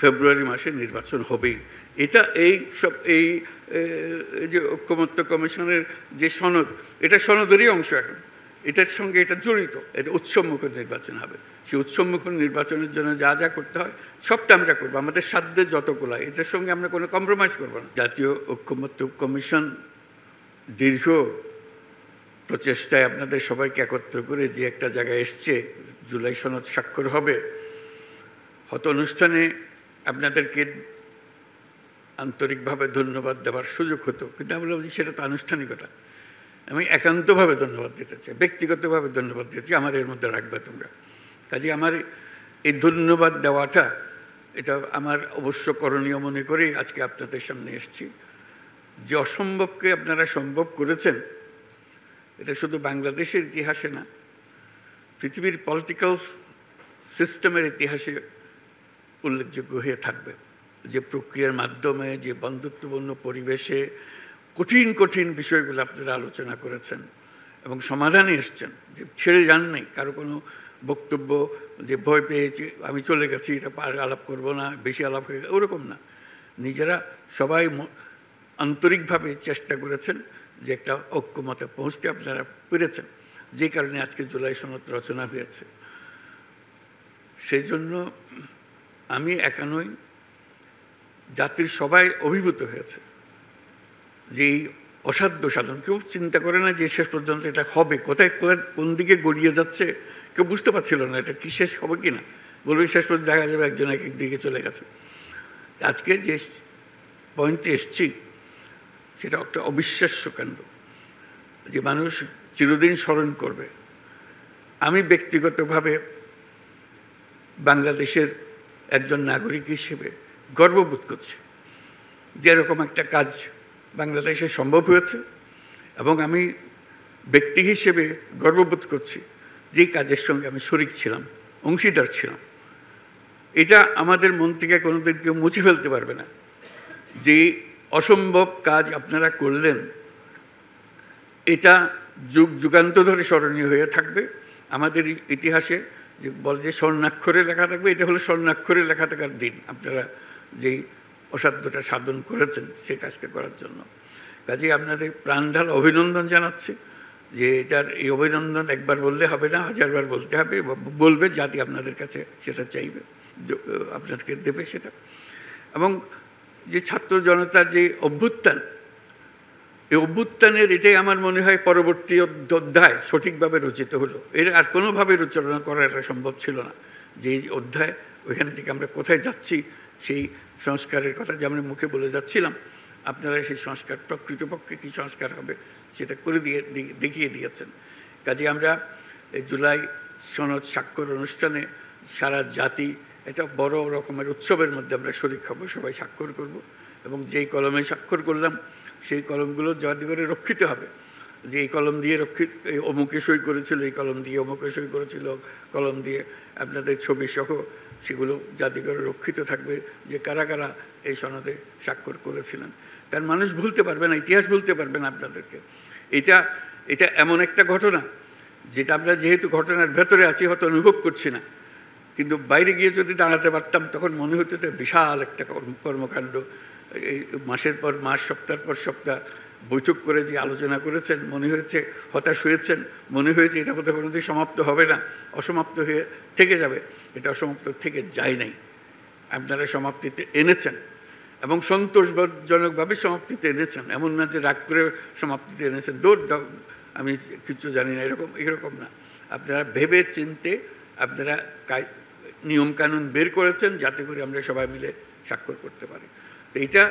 ফেব্রুয়ারি মাসে নির্বাচন হবেই। এটা এই যে ঐকমত্য কমিশনের যে সনদ, এটা সনদেরই অংশ এখন, এটার সঙ্গে এটা জড়িত। এটা উৎসবমুখ নির্বাচন হবে। সেই উৎসবমুখ নির্বাচনের জন্য যা যা করতে হয় সবটা আমরা করবো, আমাদের সাধ্যে যতগুলো। এটার সঙ্গে আমরা কোনো কম্প্রোমাইজ করবো না। জাতীয় ঐকমত্য কমিশন দীর্ঘ প্রচেষ্টায় আপনাদের সবাইকে একত্র করে যে একটা জায়গায় এসছে, জুলাই সনদ স্বাক্ষর হবে, হয়তো অনুষ্ঠানে আপনাদেরকে আন্তরিকভাবে ধন্যবাদ দেওয়ার সুযোগ হতো, কিন্তু আমি বলছি সেটা তো আনুষ্ঠানিকতা। আমি একান্তভাবে ধন্যবাদ দিতে চাই, ব্যক্তিগতভাবে ধন্যবাদ দিতে চাই, আমার এর মধ্যে রাখবে তোমরা। কাজে আমার এই ধন্যবাদ দেওয়াটা এটা আমার অবশ্য করণীয় মনে করেই আজকে আপনাদের সামনে এসেছি। যে অসম্ভবকে আপনারা সম্ভব করেছেন, এটা শুধু বাংলাদেশের ইতিহাসে না, পৃথিবীর পলিটিক্যাল সিস্টেমের ইতিহাসে উল্লেখযোগ্য হয়ে থাকবে। যে প্রক্রিয়ার মাধ্যমে, যে বন্ধুত্বপূর্ণ পরিবেশে কঠিন কঠিন বিষয়গুলো আপনারা আলোচনা করেছেন এবং সমাধানে এসছেন, যে ছেড়ে যান নাই কারো কোনো বক্তব্য যে ভয় পেয়েছি আমি চলে গেছি, এটা আলাপ করব না, বেশি আলাপ হয়ে গেছে, ওরকম না। নিজেরা সবাই আন্তরিকভাবে চেষ্টা করেছেন যে একটা ঐক্যমতে পৌঁছতে আপনারা পেরেছেন, যে কারণে আজকে জুলাই সনদ রচনা হয়েছে। সেই জন্য আমি একা নই, জাতির সবাই অভিভূত হয়েছে যে এই অসাধ্য সাধন। কেউ চিন্তা করে না যে শেষ পর্যন্ত এটা হবে, কোথায় কোন দিকে গড়িয়ে যাচ্ছে কেউ বুঝতে পারছিল না, এটা কি শেষ হবে কি না। বলবে শেষ পর্যন্ত দেখা যাবে একজন এক দিকে চলে গেছে। আজকে যে পয়েন্টে এসছি সেটা একটা অবিশ্বাস্য কাণ্ড, যে মানুষ চিরদিন স্মরণ করবে। আমি ব্যক্তিগতভাবে বাংলাদেশের একজন নাগরিক হিসেবে গর্ববোধ করছি যে এরকম একটা কাজ বাংলাদেশে সম্ভব হয়েছে, এবং আমি ব্যক্তি হিসেবে গর্ববোধ করছি যে কাজের সঙ্গে আমি শরিক ছিলাম, অংশীদার ছিলাম। এটা আমাদের মন থেকে কোনোদিন কেউ মুছে ফেলতে পারবে না। যে অসম্ভব কাজ আপনারা করলেন, এটা যুগান্ত ধরে স্মরণীয় হয়ে থাকবে আমাদের ইতিহাসে। যে বলে যে স্বর্ণাক্ষরে লেখা থাকবে, এটা হলো স্বর্ণাক্ষরে লেখা থাকার দিন, আপনারা যেই অসাধ্যটা সাধন করেছেন সে কাজটা করার জন্য। কাজেই আপনাদের প্রাণঢাল অভিনন্দন জানাচ্ছি। যে এটার এই অভিনন্দন একবার বললে হবে না, হাজারবার বলতে হবে, বলবে জাতি আপনাদের কাছে সেটা চাইবে, আপনাদেরকে দেবে সেটা। এবং যে ছাত্র জনতার যে অভ্যুত্থান, এই অভ্যুত্থানের এটাই আমার মনে হয় পরবর্তী অধ্যায় সঠিকভাবে রচিত হলো। এর আর কোনোভাবে রচনা করা এটা সম্ভব ছিল না। যে অধ্যায়, ওইখান থেকে আমরা কোথায় যাচ্ছি সেই সংস্কারের কথা যে আমরা মুখে বলে যাচ্ছিলাম, আপনারা সেই সংস্কার প্রকৃতপক্ষে কী সংস্কার হবে সেটা করে দেখিয়ে দিয়েছেন। কাজে আমরা এই জুলাই সনদ স্বাক্ষর অনুষ্ঠানে সারা জাতি এটা বড় রকমের উৎসবের মধ্যে আমরা শরিক হব, সবাই স্বাক্ষর করব। এবং যেই কলমে স্বাক্ষর করলাম সেই কলমগুলো যাতে করে রক্ষিত হবে। যে এই কলম দিয়ে অমুকে সই করেছিল, এই কলম দিয়ে অমুকে সই করেছিল, কলম দিয়ে আপনাদের ছবি সহ সেগুলো যাতে করে রক্ষিত থাকবে যে কারা কারা এই সনদে স্বাক্ষর করেছিলেন। কারণ মানুষ ভুলতে পারবে না, ইতিহাস ভুলতে পারবে না আপনাদেরকে। এটা এমন একটা ঘটনা যেটা আমরা যেহেতু ঘটনার ভেতরে আছি হয়তো অনুভব করছি না, কিন্তু বাইরে গিয়ে যদি দাঁড়াতে পারতাম তখন মনে হতো যে বিশাল একটা কর্মকাণ্ড। এই মাসের পর মাস, সপ্তাহের পর সপ্তাহ বৈঠক করে যে আলোচনা করেছেন, মনে হয়েছে হতাশ হয়েছেন, মনে হয়েছে এটা বোধহয় কোনোদিন সমাপ্ত হবে না, অসমাপ্ত হয়ে থেকে যাবে। এটা অসমাপ্ত থেকে যায় নাই, আপনারা সমাপ্তিতে এনেছেন এবং সন্তোষজনকভাবে সমাপ্তিতে এনেছেন। এমন না যে রাগ করে সমাপ্তিতে এনেছেন, দৌড় দাও আমি কিছু জানি না, এরকম না। আপনারা ভেবে চিনতে আপনারা নিয়মকানুন বের করেছেন যাতে করে আমরা সবাই মিলে স্বাক্ষর করতে পারি। তো এটা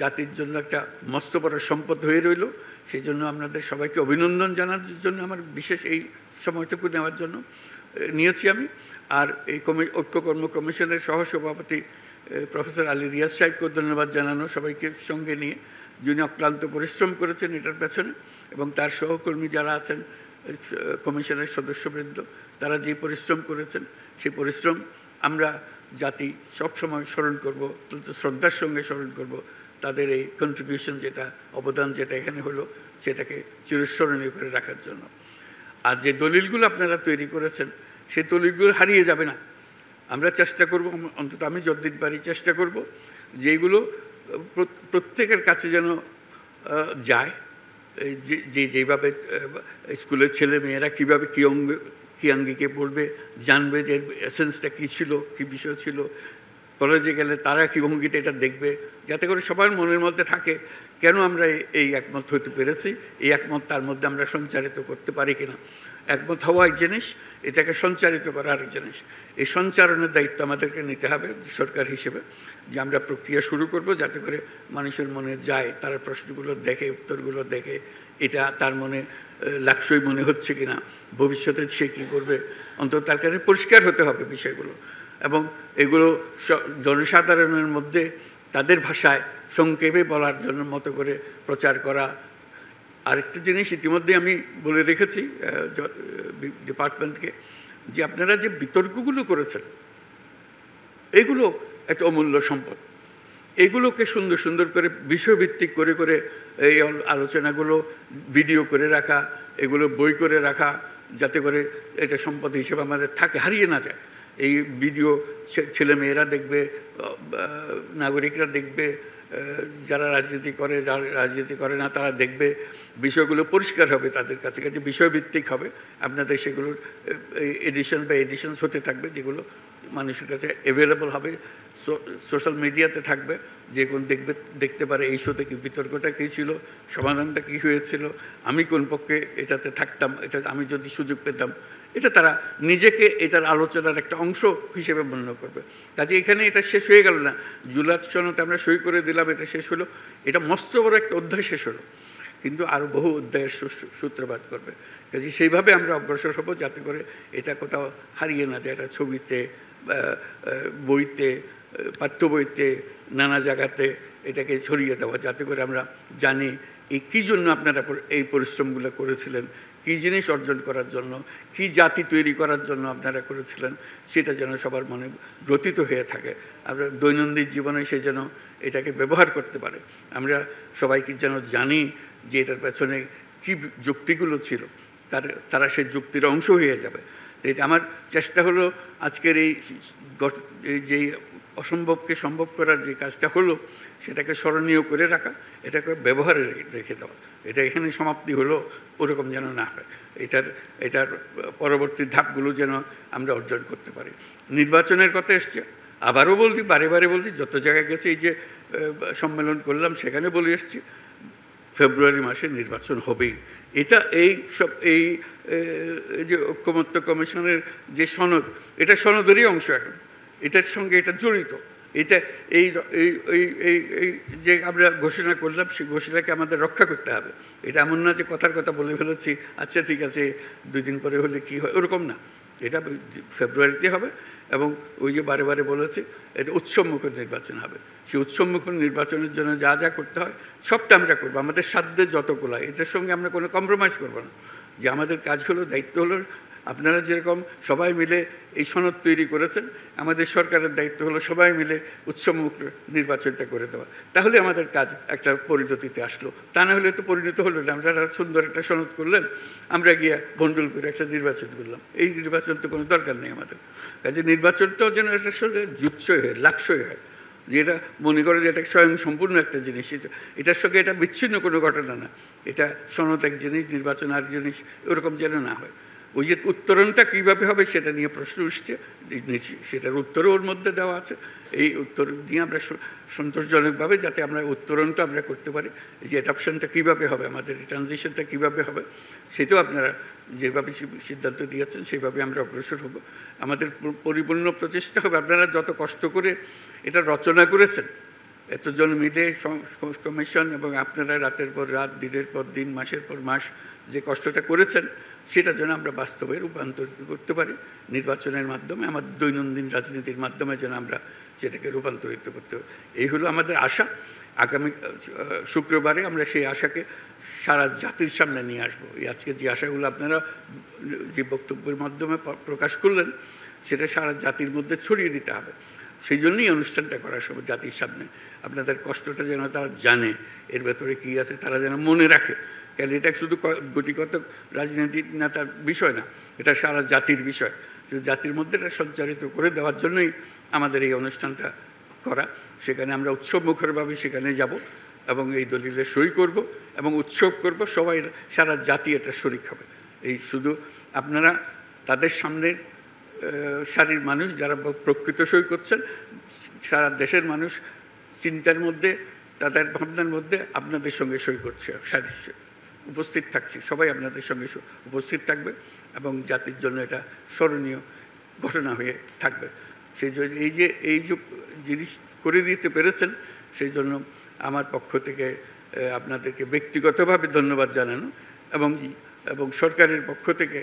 জাতির জন্য একটা মস্ত বড় সম্পদ হয়ে রইল। সেই জন্য আপনাদের সবাইকে অভিনন্দন জানার জন্য আমার বিশেষ এই সময়টুকু নেওয়ার জন্য নিয়েছি আমি। আর এই ঐক্য কর্ম কমিশনের সহসভাপতি প্রফেসর আলী রিয়াজ সাহেবকেও ধন্যবাদ জানানো, সবাইকে সঙ্গে নিয়ে, যিনি অক্লান্ত পরিশ্রম করেছেন এটার পেছনে, এবং তার সহকর্মী যারা আছেন কমিশনের সদস্যবৃন্দ, তারা যে পরিশ্রম করেছেন সেই পরিশ্রম আমরা জাতি সবসময় স্মরণ করব, শ্রদ্ধার সঙ্গে স্মরণ করব। তাদের এই কন্ট্রিবিউশন যেটা, অবদান যেটা এখানে হলো, সেটাকে চিরস্মরণীয় করে রাখার জন্য। আর যে দলিলগুলো আপনারা তৈরি করেছেন সেই দলিলগুলো হারিয়ে যাবে না। আমরা চেষ্টা করব, অন্তত আমি যতদিন পারি চেষ্টা করব যেগুলো প্রত্যেকের কাছে যেন যায়, যেভাবে স্কুলের ছেলে মেয়েরা কীভাবে কী আঙ্গিকে পড়বে, জানবে যে এসেন্সটা কী ছিল, কী বিষয় ছিল, কলেজে গেলে তারা কী ভঙ্গিতে এটা দেখবে, যাতে করে সবার মনের মধ্যে থাকে কেন আমরা এই একমত হতে পেরেছি, এই একমত তার মধ্যে আমরা সঞ্চারিত করতে পারি কিনা। একমত হওয়া এক জিনিস, এটাকে সঞ্চারিত করা আরেক জিনিস। এই সঞ্চারণের দায়িত্ব আমাদেরকে নিতে হবে সরকার হিসেবে, যে আমরা প্রক্রিয়া শুরু করব যাতে করে মানুষের মনে যায়, তারা প্রশ্নগুলো দেখে, উত্তরগুলো দেখে, এটা তার মনে লাক্সই মনে হচ্ছে কিনা, ভবিষ্যতে সে কী করবে, অন্তত তার কাছে পরিষ্কার হতে হবে বিষয়গুলো। এবং এগুলো জনসাধারণের মধ্যে তাদের ভাষায় সংক্ষেপে বলার জন্য মতো করে প্রচার করা। আরেকটা জিনিস ইতিমধ্যে আমি বলে রেখেছি ডিপার্টমেন্টকে, যে আপনারা যে বিতর্কগুলো করেছেন এগুলো একটা অমূল্য সম্পদ। এগুলোকে সুন্দর সুন্দর করে বিষয়ভিত্তিক করে করে এই আলোচনাগুলো ভিডিও করে রাখা, এগুলো বই করে রাখা, যাতে করে এটা সম্পদ হিসেবে আমাদের থাকে, হারিয়ে না যায়। এই ভিডিও ছেলে মেয়েরা দেখবে, নাগরিকরা দেখবে, যারা রাজনীতি করে, যারা রাজনীতি করে না তারা দেখবে, বিষয়গুলো পরিষ্কার হবে তাদের কাছে, বিষয়ভিত্তিক হবে। আপনাদের সেগুলোর এডিশন বা এডিশনস হতে থাকবে, যেগুলো মানুষের কাছে অ্যাভেলেবল হবে, সোশ্যাল মিডিয়াতে থাকবে, যে কোন দেখতে পারে এই শোতে কি বিতর্কটা কী ছিল, সমাধানটা কী হয়েছিল, আমি কোন পক্ষে এটাতে থাকতাম, এটা আমি যদি সুযোগ পেতাম, এটা তারা নিজেকে এটার আলোচনার একটা অংশ হিসেবে মূল্য করবে। কাজে এখানে এটা শেষ হয়ে গেল না, জুলাই সনদে আমরা সই করে দিলাম, এটা শেষ হলো, এটা মস্ত বড় একটা অধ্যায় শেষ হলো, কিন্তু আরও বহু অধ্যায়ের সূত্রপাত করবে। কাজে সেইভাবে আমরা অগ্রসর হব যাতে করে এটা কোথাও হারিয়ে না যায়, এটা ছবিতে, বইতে, পাঠ্য বইতে, নানা জায়গাতে এটাকে ছড়িয়ে দেওয়া, যাতে করে আমরা জানি এই কী জন্য আপনারা এই পরিশ্রমগুলো করেছিলেন, কী জিনিস অর্জন করার জন্য, কী জাতি তৈরি করার জন্য আপনারা করেছিলেন, সেটা যেন সবার মনে গ্রথিত হয়ে থাকে। আমরা দৈনন্দিন জীবনে সে যেন এটাকে ব্যবহার করতে পারে। আমরা সবাইকে যেন জানি যে এটার পেছনে কী যুক্তিগুলো ছিল, তারা সেই যুক্তির অংশ হয়ে যাবে। এটা আমার চেষ্টা হলো আজকের এই যেই অসম্ভবকে সম্ভব করার যে কাজটা হলো, সেটাকে স্মরণীয় করে রাখা, এটাকে ব্যবহারে রেখে দেওয়া। এটা এখানে সমাপ্তি হলো ওরকম যেন না হয়, এটার পরবর্তী ধাপগুলো যেন আমরা অর্জন করতে পারি। নির্বাচনের কথা এসছে, আবারও বলছি, বারে বারে বলছি, যত জায়গায় গেছে, এই যে সম্মেলন করলাম সেখানে বলে এসছি, ফেব্রুয়ারি মাসে নির্বাচন হবেই। এটা এই যে ঐক্যমত্য কমিশনের যে সনদ, এটা সনদেরই অংশ, এখন এটার সঙ্গে এটা জড়িত। এটা এই যে আমরা ঘোষণা করলাম, সেই ঘোষণাকে আমাদের রক্ষা করতে হবে। এটা এমন না যে কথার কথা বলে ফেলেছি, আচ্ছা ঠিক আছে 2 দিন পরে হলে কি হয়, ওরকম না। এটা ফেব্রুয়ারিতে হবে, এবং ওই যে বারে বারে বলেছে, এটা উৎসবমুখ নির্বাচন হবে। সেই উৎসবমুখ নির্বাচনের জন্য যা যা করতে হয় সবটা আমরা করবো, আমাদের সাধ্যে যতগুলো। এটার সঙ্গে আমরা কোনো কম্প্রোমাইজ করবো না। যে আমাদের কাজ হলো, দায়িত্ব হলো, আপনারা যেরকম সবাই মিলে এই সনদ তৈরি করেছেন, আমাদের সরকারের দায়িত্ব হলো সবাই মিলে উৎসবমুখ নির্বাচনটা করে দেওয়া। তাহলে আমাদের কাজ একটা পরিণতিতে আসলো। তা না হলে তো পরিণত হলো না। আমরা সুন্দর একটা সনদ করলেন, আমরা গিয়ে বন্ডল করে একটা নির্বাচন করলাম। এই নির্বাচন তো কোনো দরকার নেই আমাদের। কাজে নির্বাচনটাও যেন এটার সঙ্গে জুৎসই হয়, লাক্সই হয়, যে এটা মনে করে যে এটা স্বয়ং সম্পূর্ণ একটা জিনিস, এটার সঙ্গে এটা বিচ্ছিন্ন কোনো ঘটনা না। এটা সনদ এক জিনিস, নির্বাচন আর জিনিস, ওরকম যেন না হয়। ওই যে উত্তরণটা কীভাবে হবে সেটা নিয়ে প্রশ্ন উঠছে, সেটার উত্তরও ওর মধ্যে দেওয়া আছে। এই উত্তর নিয়ে আমরা সন্তোষজনকভাবে যাতে আমরা উত্তরণটা আমরা করতে পারি, যে অ্যাডাপশনটা কীভাবে হবে, আমাদের ট্রানজিশনটা কীভাবে হবে, সেটাও আপনারা যেভাবে সিদ্ধান্ত দিয়েছেন সেইভাবে আমরা অগ্রসর হব। আমাদের পরিপূর্ণ প্রচেষ্টা হবে, আপনারা যত কষ্ট করে এটা রচনা করেছেন, এতজন মিলে কমিশন, এবং আপনারা রাতের পর রাত, দিনের পর দিন, মাসের পর মাস যে কষ্টটা করেছেন, সেটা যেন আমরা বাস্তবে রূপান্তরিত করতে পারি নির্বাচনের মাধ্যমে, আমাদের দৈনন্দিন রাজনীতির মাধ্যমে যেন আমরা সেটাকে রূপান্তরিত করতে পারি। এই হলো আমাদের আশা। আগামী শুক্রবারে আমরা সেই আশাকে সারা জাতির সামনে নিয়ে আসবো। এই আজকে যে আশাগুলো আপনারা যে বক্তব্যের মাধ্যমে প্রকাশ করলেন, সেটা সারা জাতির মধ্যে ছড়িয়ে দিতে হবে। সেই জন্যই অনুষ্ঠানটা করার সময় জাতির সামনে আপনাদের কষ্টটা যেন তারা জানে, এর ভেতরে কী আছে তারা যেন মনে রাখে। কেন এটা শুধু গুটিগত রাজনীতি নেতার বিষয় না, এটা সারা জাতির বিষয়। যে জাতির মধ্যে এটা সঞ্চারিত করে দেওয়ার জন্যই আমাদের এই অনুষ্ঠানটা করা। সেখানে আমরা উৎসব মুখরভাবে সেখানে যাব এবং এই দলিলে সই করব এবং উৎসব করব, সবাই সারা জাতি এটা শরিক হবে। এই শুধু আপনারা তাদের সামনের সারির মানুষ যারা প্রকৃত সই করছেন, সারা দেশের মানুষ চিন্তার মধ্যে, তাদের ভাবনার মধ্যে আপনাদের সঙ্গে সই করছে, উপস্থিত থাকছি, সবাই আপনাদের সঙ্গে উপস্থিত থাকবে এবং জাতির জন্য এটা স্মরণীয় ঘটনা হয়ে থাকবে। সেই জন্য এই যে জিনিস করে দিতে পেরেছেন, সেই জন্য আমার পক্ষ থেকে আপনাদেরকে ব্যক্তিগতভাবে ধন্যবাদ জানানো এবং সরকারের পক্ষ থেকে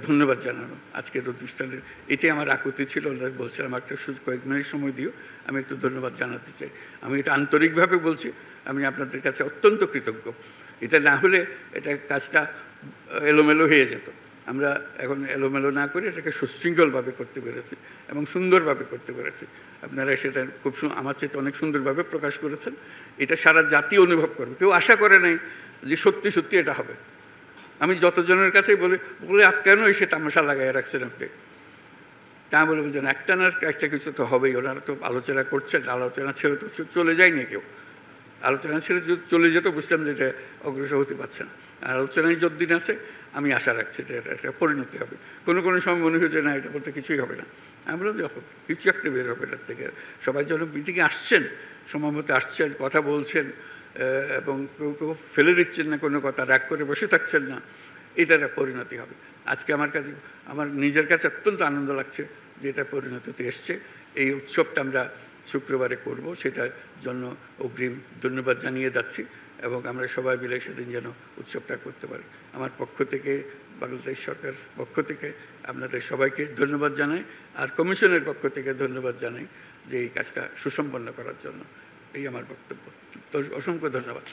ধন্যবাদ জানানো। আজকের অনুষ্ঠানের এটাই আমার আকুতি ছিল। বলছিলাম একটা কয়েক মিনিট সময় দিও, আমি একটু ধন্যবাদ জানাতে চাই। আমি এটা আন্তরিকভাবে বলছি, আমি আপনাদের কাছে অত্যন্ত কৃতজ্ঞ। এটা না হলে এটা কাজটা এলোমেলো হয়ে যেত। আমরা এখন এলোমেলো না করে এটাকে সুশৃঙ্খলভাবে করতে পেরেছি এবং সুন্দরভাবে করতে পেরেছি। আপনারা সেটা খুব আমার চেয়ে অনেক সুন্দরভাবে প্রকাশ করেছেন। এটা সারা জাতি অনুভব করবে। কেউ আশা করে নাই যে সত্যি সত্যি এটা হবে। আমি যতজনের কাছেই বলে কেন এসে তামাশা লাগাই রাখছেন আপনি, তা বলে বুঝলেন একটা না একটা কিছু তো হবেই। ওনারা তো আলোচনা করছেন, আলোচনা ছেড়ে তো চলে যায়নি কেউ। আলোচনা ছেড়ে চলে যেত, বুঝলাম যে এটা অগ্রসর হতে পারছে না। আর আলোচনায় যতদিন আছে আমি আশা রাখছি যে এটা পরিণতি হবে। কোনো সময় মনে হয়েছে না এটা বলতে কিছুই হবে না, আমি বললাম যে কিছু একটা বের হবে এটার থেকে। সবাই যেন মিটিংয়ে আসছেন, সময় মতো আসছেন, কথা বলছেন এবং কেউ ফেলে দিচ্ছেন না কোনো কথা, রাগ করে বসে থাকছেন না, এটার পরিণতি হবে। আজকে আমার নিজের কাছে অত্যন্ত আনন্দ লাগছে যে এটা পরিণতিতে এসছে। এই উৎসবটা আমরা শুক্রবারে করব, সেটার জন্য অগ্রিম ধন্যবাদ জানিয়ে যাচ্ছি এবং আমরা সবাই মিলে সেদিন যেন উৎসবটা করতে পারি। আমার পক্ষ থেকে, বাংলাদেশ সরকার পক্ষ থেকে আপনাদের সবাইকে ধন্যবাদ জানাই, আর কমিশনের পক্ষ থেকে ধন্যবাদ জানাই যে এই কাজটা সুসম্পন্ন করার জন্য। এই আমার বক্তব্য। তো অসংখ্য ধন্যবাদ।